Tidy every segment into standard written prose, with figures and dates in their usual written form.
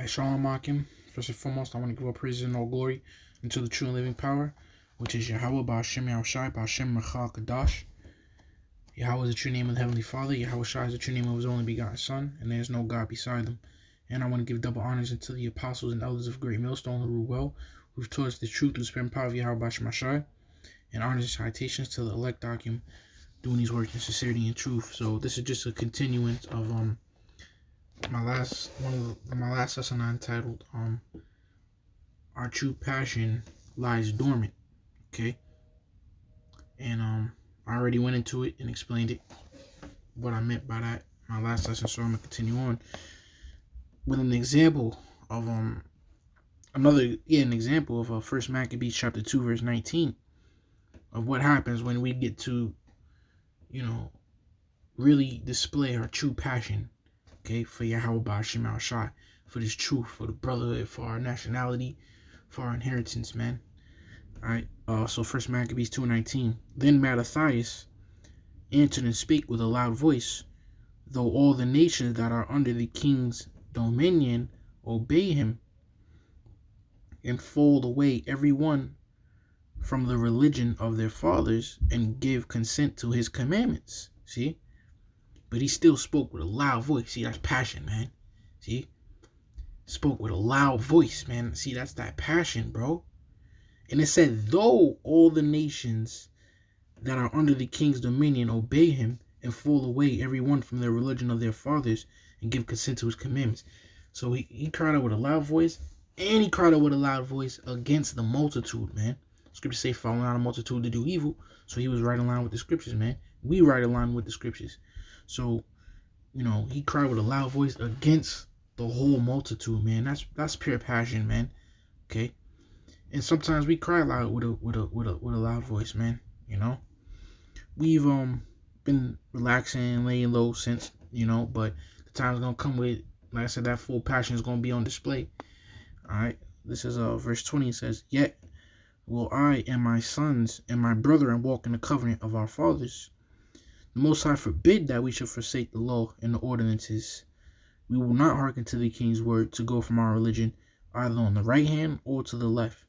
I Shalom Akim. First and foremost, I want to give all praise and all glory unto the true and living power, which is Yahweh Ba'Hashem Yahushai Ba'Hashem Rechal Kadash. Yahweh is the true name of the Heavenly Father. Yahweh Shai is the true name of His only begotten Son, and there is no God beside them. And I want to give double honors unto the apostles and elders of Great Millstone who rule well, who've taught us the truth through the spirit and power of Yahweh Ba'Hashem Yahushai, and honors and citations to the elect Akim doing these works in sincerity and truth. So this is just a continuance of my last lesson I entitled Our True Passion Lies Dormant. Okay, and I already went into it and explained it, what I meant by that, my last lesson. So I'm gonna continue on with an example of an example of First Maccabees chapter 2 verse 19 of what happens when we get to really display our true passion, okay, for Yahweh Ba'Hashem Yahushai, for this truth, for the brotherhood, for our nationality, for our inheritance, man. Alright, so First Maccabees 2:19. Then Mattathias answered and spake with a loud voice, though all the nations that are under the king's dominion obey him, and fold away every one from the religion of their fathers, and give consent to his commandments. See? But he still spoke with a loud voice. See, that's passion, man. See? Spoke with a loud voice, man. See, that's that passion, bro. And it said, though all the nations that are under the king's dominion obey him, and fall away every one from their religion of their fathers, and give consent to his commandments. So he cried out with a loud voice, and he cried out with a loud voice against the multitude, man. Scriptures say, following out a multitude to do evil. So he was right in line with the scriptures, man. We right in line with the scriptures. So, he cried with a loud voice against the whole multitude, man. That's pure passion, man. Okay. And sometimes we cry loud with a loud voice, man. We've been relaxing and laying low since, but the time's gonna come with, like I said, that full passion is gonna be on display. All right. This is verse 20. It says, "Yet will I and my sons and my brethren walk in the covenant of our fathers. The Most High forbid that we should forsake the law and the ordinances. We will not hearken to the king's word to go from our religion, either on the right hand or to the left."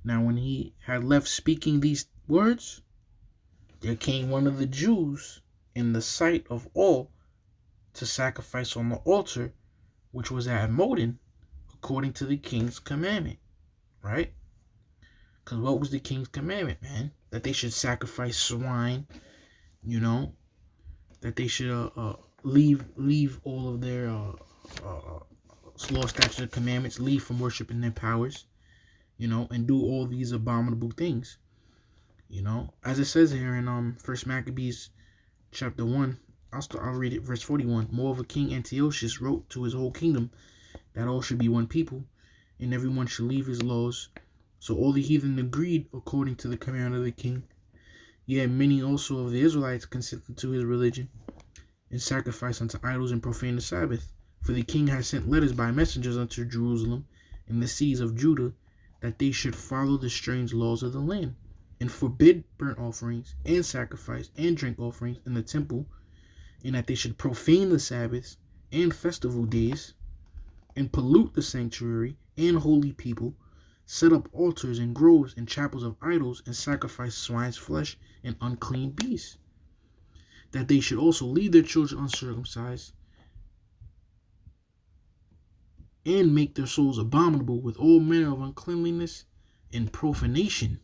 Now when he had left speaking these words, there came one of the Jews in the sight of all to sacrifice on the altar which was at Modin, according to the king's commandment. Right? Because what was the king's commandment, man? That they should sacrifice swine, that they should leave all of their law, statutes, and commandments, leave from worshiping their powers, and do all these abominable things. As it says here in First Maccabees chapter 1, I'll read it, verse 41. Moreover, King Antiochus wrote to his whole kingdom that all should be one people, and everyone should leave his laws. So all the heathen agreed according to the command of the king. Yet many also of the Israelites consented to his religion, and sacrificed unto idols and profaned the Sabbath. For the king had sent letters by messengers unto Jerusalem and the cities of Judah, that they should follow the strange laws of the land, and forbid burnt offerings and sacrifice and drink offerings in the temple, and that they should profane the Sabbaths and festival days, and pollute the sanctuary and holy people, set up altars and groves and chapels of idols, and sacrifice swine's flesh and unclean beasts. That they should also leave their children uncircumcised, and make their souls abominable with all manner of uncleanliness and profanation,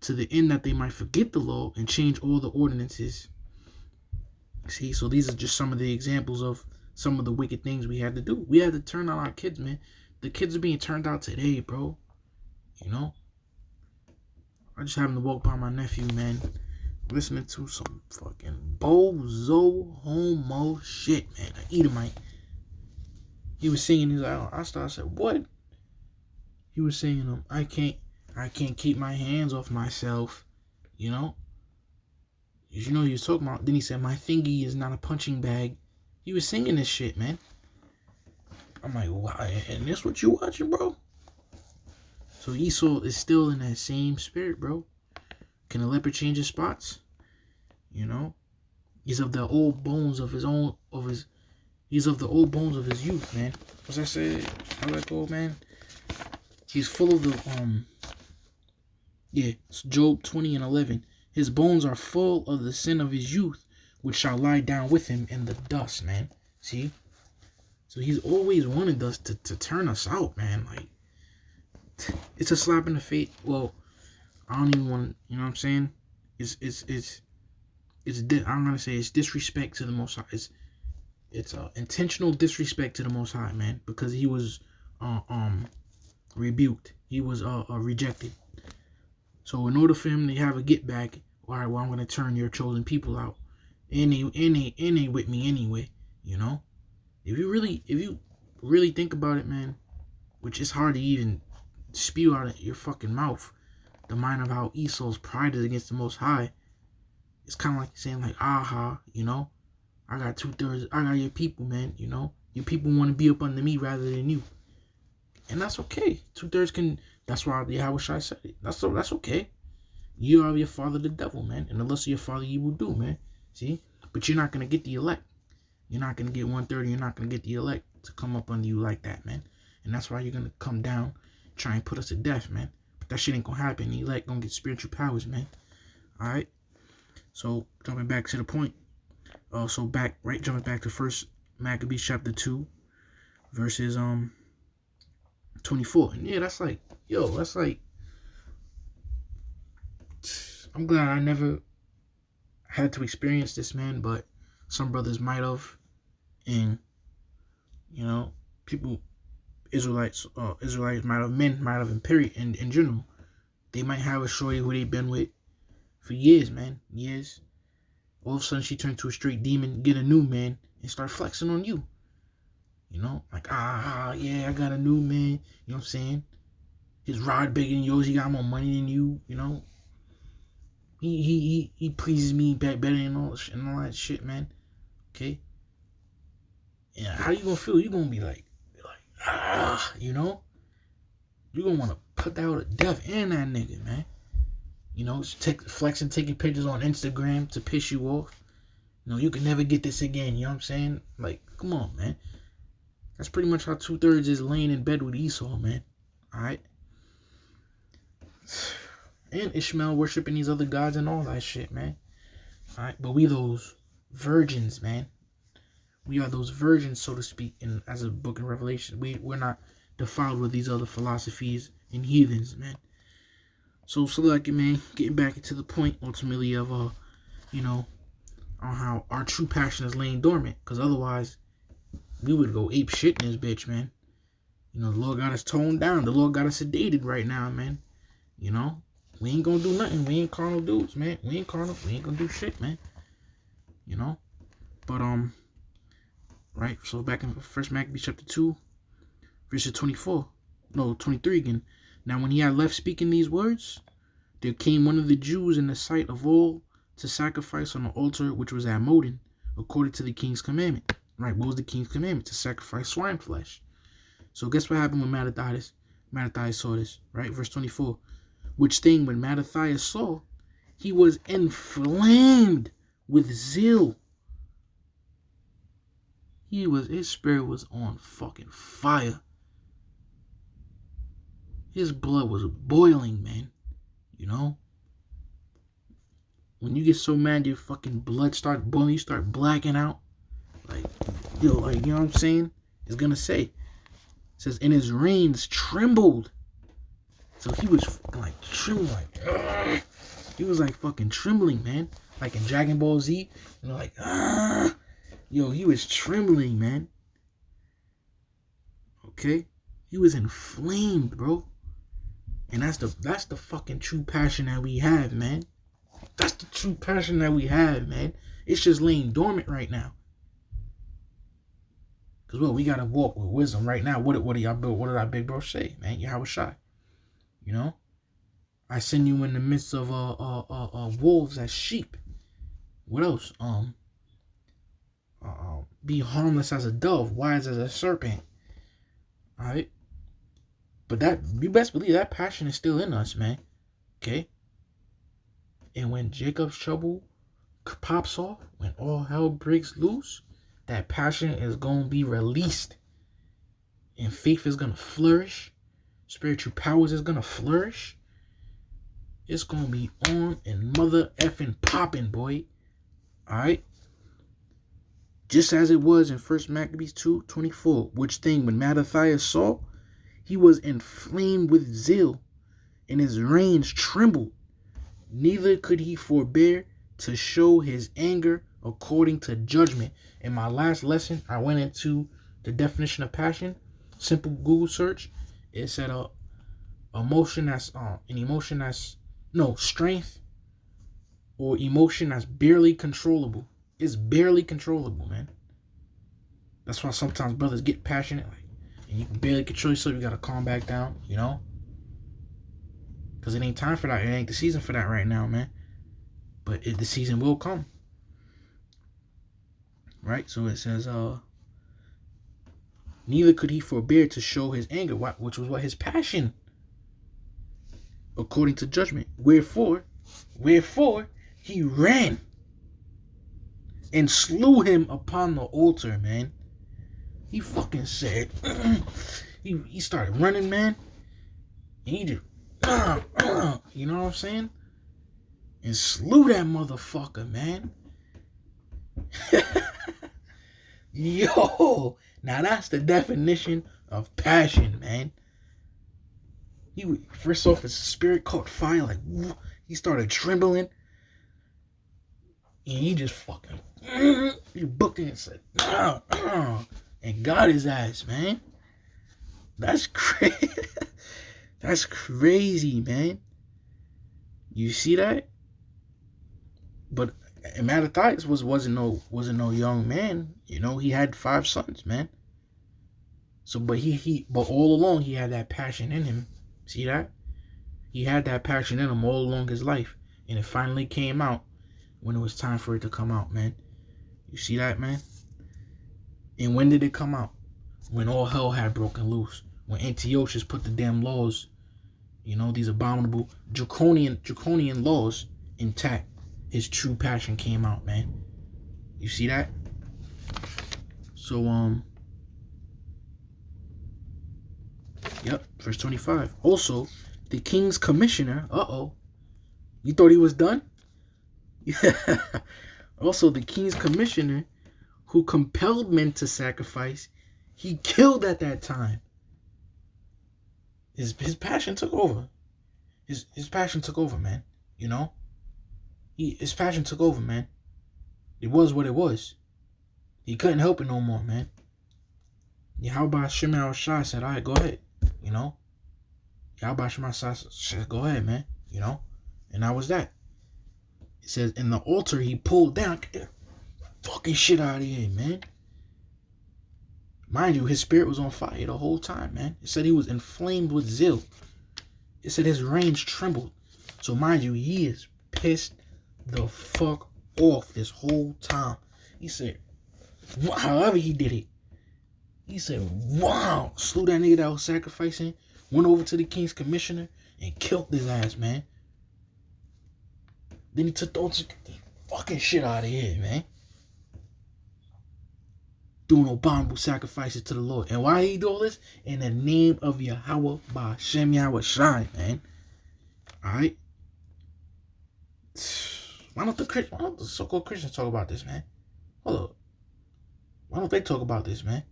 to the end that they might forget the law and change all the ordinances. See, so these are just some of the examples of some of the wicked things we had to do. We had to turn out our kids, man. The kids are being turned out today, bro. I just happened to walk by my nephew, man, listening to some fucking bozo homo shit, man. An Edomite. He was singing. He's like, I said, what? He was saying, I can't keep my hands off myself. He was talking about. Then he said, my thingy is not a punching bag. He was singing this shit, man. I'm like, wow, and this what you watching, bro? So Esau is still in that same spirit, bro. Can a leopard change his spots? He's of the old bones of his He's of the old bones of his youth, man. As I said, how that go, man? He's full of the yeah, it's Job 20:11. His bones are full of the sin of his youth, which shall lie down with him in the dust, man. See? So he's always wanted us to turn us out, man. Like, it's a slap in the face. Well, I don't even want, you know what I'm saying? I'm gonna say it's disrespect to the Most High. It's intentional disrespect to the Most High, man, because he was rebuked. He was rejected. So in order for him to have a get back, all right, well, I'm gonna turn your chosen people out, and they with me anyway. You know, if you really think about it, man, which is hard to even spew out of your fucking mouth, the mind of how Esau's pride is against the Most High. It's kind of like saying like, aha, you know, I got 2/3, I got your people, man, you know, your people want to be up under me rather than you, and that's okay. 2/3 can. That's why Yahushua said it. That's okay. You are your father, the devil, man, and the less of your father you will do, man. See, but you're not gonna get the elect. You're not gonna get 1/3. You're not gonna get the elect to come up under you like that, man. And that's why you're gonna come down, try and put us to death, man. But that shit ain't gonna happen. The elect gonna get spiritual powers, man. All right. So jumping back to the point. Jumping back to First Maccabees chapter 2, verses 24. And yeah, that's like, I'm glad I never had to experience this, man, but some brothers might have. And, you know, Israelites might have, men might have, in period, in general. They might have a shorty who they've been with for years, man. Years. All of a sudden she turned to a straight demon, get a new man, and start flexing on you. You know? Like, yeah, I got a new man. You know what I'm saying? His rod bigger than yours, he got more money than you, you know? He pleases me better than all that shit, man. Okay? Yeah, how you gonna feel? You gonna be like, you know? You gonna wanna put that out of death in that nigga, man. You know, flexing, taking pictures on Instagram to piss you off. You know, you can never get this again, you know what I'm saying? Like, come on, man. That's pretty much how 2/3 is laying in bed with Esau, man. Alright? And Ishmael worshiping these other gods and all that shit, man. Alright? But we those virgins, man. We are those virgins, so to speak, as a book in Revelation. We're not defiled with these other philosophies and heathens, man. So like it, man, getting back into the point ultimately of you know, on how our true passion is laying dormant, because otherwise we would go ape shit in this bitch, man. You know, the Lord got us toned down. The Lord got us sedated right now, man. You know, we ain't gonna do nothing. We ain't carnal dudes, man. We ain't carnal. We ain't gonna do shit, man. You know, but right. So back in First Maccabees chapter 2, verse 23 again. Now when he had left speaking these words, there came one of the Jews in the sight of all to sacrifice on the altar which was at Modin, according to the king's commandment. Right, what was the king's commandment? To sacrifice swine flesh. So guess what happened when Mattathias saw this, right? Verse 24. Which thing when Mattathias saw, he was inflamed with zeal. His spirit was on fucking fire. His blood was boiling, man. You know? When you get so mad, your fucking blood start boiling, you start blacking out. Like, you know what I'm saying? It's gonna say. It says, and his reins trembled. So he was like trembling, like, he was like fucking trembling, man. Like in Dragon Ball Z, you know, like, yo, he was trembling, man. Okay? He was inflamed, bro. And that's the fucking true passion that we have, man. That's the true passion that we have, man. It's just laying dormant right now. Cause we gotta walk with wisdom right now. What did our big bro say, man? Yahushua. You know? I send you in the midst of wolves as sheep. What else? Be harmless as a dove, wise as a serpent. Alright? But that, you best believe that passion is still in us, man. Okay? And when Jacob's trouble pops off, when all hell breaks loose, that passion is going to be released. And faith is going to flourish. Spiritual powers is going to flourish. It's going to be on and mother effing popping, boy. Alright? Just as it was in 1 Maccabees 2:24, which thing when Mattathias saw, he was inflamed with zeal, and his reins trembled. Neither could he forbear to show his anger according to judgment. In my last lesson, I went into the definition of passion. Simple Google search. It said emotion that's strength or emotion that's barely controllable. It's barely controllable, man. That's why sometimes brothers get passionate, and you can barely control yourself. You gotta calm back down, because it ain't time for that. It ain't the season for that right now, man. But the season will come, right? So it says, neither could he forbear to show his anger, which was what his passion, according to judgment. Wherefore he ran and slew him upon the altar, man. He fucking said, he started running, man. And he just, you know what I'm saying? And slew that motherfucker, man. Yo, now that's the definition of passion, man. First off, his spirit caught fire, like, he started trembling. And he just fucking, he booked it and said, and got his ass, man. That's crazy. That's crazy, man. You see that? But Mattathias wasn't no young man. He had 5 sons, man. So, but all along he had that passion in him. See that? He had that passion in him all along his life, and it finally came out when it was time for it to come out, man. You see that, man? And when did it come out? When all hell had broken loose. When Antiochus put the damn laws, these abominable draconian laws intact. His true passion came out, man. You see that? So, yep, verse 25. Also, the king's commissioner, you thought he was done? Yeah. Also, the king's commissioner, who compelled men to sacrifice, he killed at that time. His passion took over. His passion took over, man. His passion took over, man. It was what it was. He couldn't help it no more, man. Yahweh Shemel Shai said, all right, go ahead. Yahweh Shemel Shai said, go ahead, man. And that was that. It says, in the altar he pulled down. Get the fucking shit out of here, man. Mind you, his spirit was on fire the whole time, man. It said he was inflamed with zeal. It said his reins trembled. So mind you, he is pissed the fuck off this whole time. He said, however he did it, he said, wow, slew that nigga that was sacrificing, went over to the king's commissioner and killed his ass, man. Then he took the fucking shit out of here, man. Doing abominable sacrifices to the Lord. And why did he do all this? In the name of Yahweh Ba'Shem Yahweh Shai, man. Alright? Why don't the so-called Christians talk about this, man? Hold up. Why don't they talk about this, man?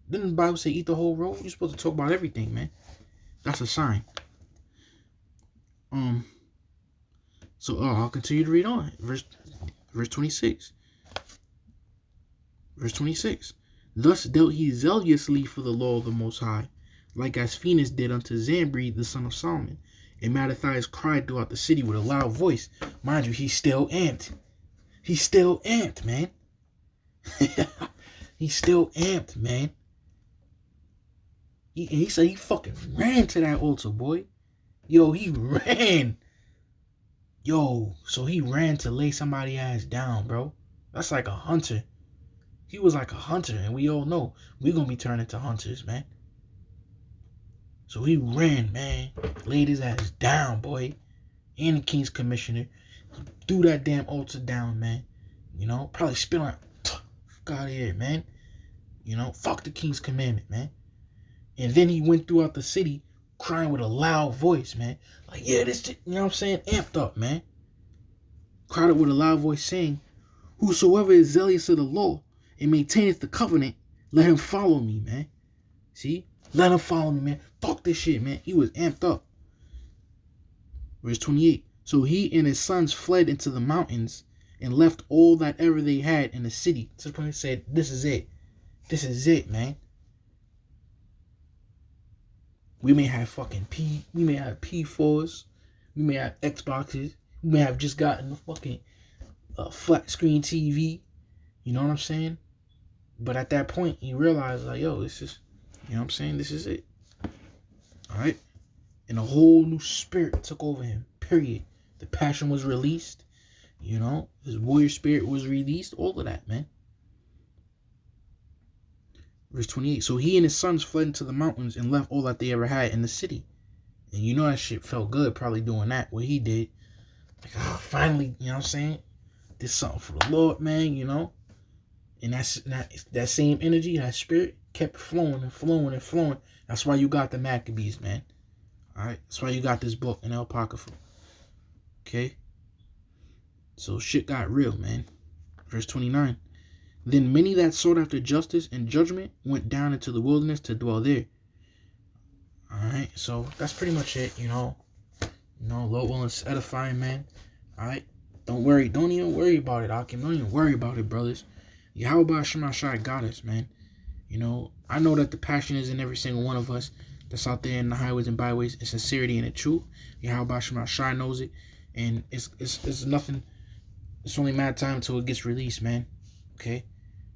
Didn't the Bible say eat the whole roll? You're supposed to talk about everything, man. That's a sign. So I'll continue to read on. Verse 26. Verse 26. Thus dealt he zealously for the law of the Most High, like as Phoenix did unto Zambri, the son of Solomon. And Mattathias cried throughout the city with a loud voice. Mind you, he's still amped. He's still amped, man. He's still amped, man. He said he fucking ran to that altar, boy. Yo, he ran. Yo, so he ran to lay somebody ass down, bro. That's like a hunter. He was like a hunter, and we all know we're going to be turning into hunters, man. So he ran, man. Laid his ass down, boy. And the king's commissioner. He threw that damn altar down, man. Probably spit on it. fuck out of here, man. You know, fuck the king's commandment, man. And then he went throughout the city crying with a loud voice, man. Like, yeah, this shit, you know what I'm saying? Amped up, man. Cried out with a loud voice saying, whosoever is zealous of the law and maintaineth the covenant, let him follow me, man. See? Let him follow me, man. Fuck this shit, man. He was amped up. Verse 28. So he and his sons fled into the mountains and left all that ever they had in the city. So he said, this is it. This is it, man. We may have fucking we may have P4s. We may have Xboxes. We may have just gotten a fucking flat screen TV. You know what I'm saying? But at that point, you realize, like, yo, this is, you know what I'm saying? This is it. All right? And a whole new spirit took over him, period. The passion was released. You know? His warrior spirit was released. All of that, man. Verse 28. So he and his sons fled into the mountains and left all that they ever had in the city. And you know that shit felt good probably doing that, what he did. Like, oh, finally, you know what I'm saying? Did something for the Lord, man, you know? And that same energy, that spirit, kept flowing and flowing and flowing. That's why you got the Maccabees, man. Alright? That's why you got this book in El Apocrypha. Okay? So shit got real, man. Verse 29. Then many that sought after justice and judgment went down into the wilderness to dwell there. Alright, so that's pretty much it, you know. Lord willing, it's edifying, man. Alright? Don't worry. Don't even worry about it, Akim. Don't even worry about it, brothers. Yahweh Shema Shai got us, man. You know, I know that the passion is in every single one of us that's out there in the highways and byways. It's sincerity and the truth. Yahweh Shema Shai knows it. And it's nothing. It's only a matter of time until it gets released, man. Okay?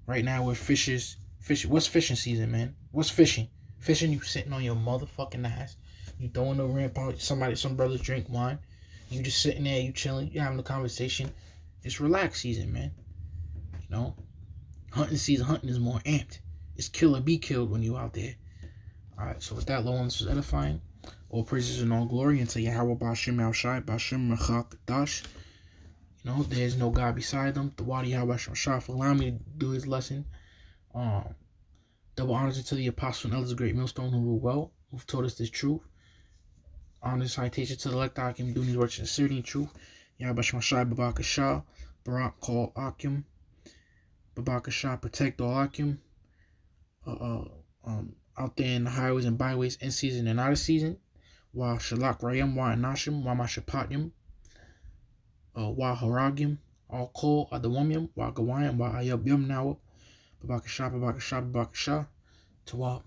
Right now we're fishers. What's fishing season, man? What's fishing? Fishing, you sitting on your motherfucking ass. You throwing the ramp out. Some brothers drink wine. You just sitting there, you chilling, you having a conversation. It's relax season, man. You know? Hunting season, hunting is more amped. It's kill or be killed when you out there. Alright, so with that, Lord, this was edifying. All praises and all glory unto Yahweh Bashim Al Shai, Bashim Rachak Dash. You know, there's no God beside them. The Wadi Yahweh Shai for allowing me to do his lesson. Double honors to the apostle and elders of Great Millstone who rule well, who've taught us this truth. Honor citation to the elect Akim, doing these works in sincerity and truth. Yahweh Shai Babaka Shah, Barak call Akim. Babaka Shah, protect all Akim. Out there in the highways and byways, in season and out of season. Wa Shalak Rayam, Wa Anashim, Wa Mashapatyam, Wa Haragim, all call Adawamium, Wa Gawayam, Wa Ayab Yum Nawa, Babaka Shah, Babaka Shah, Babaka Shah, Tawab.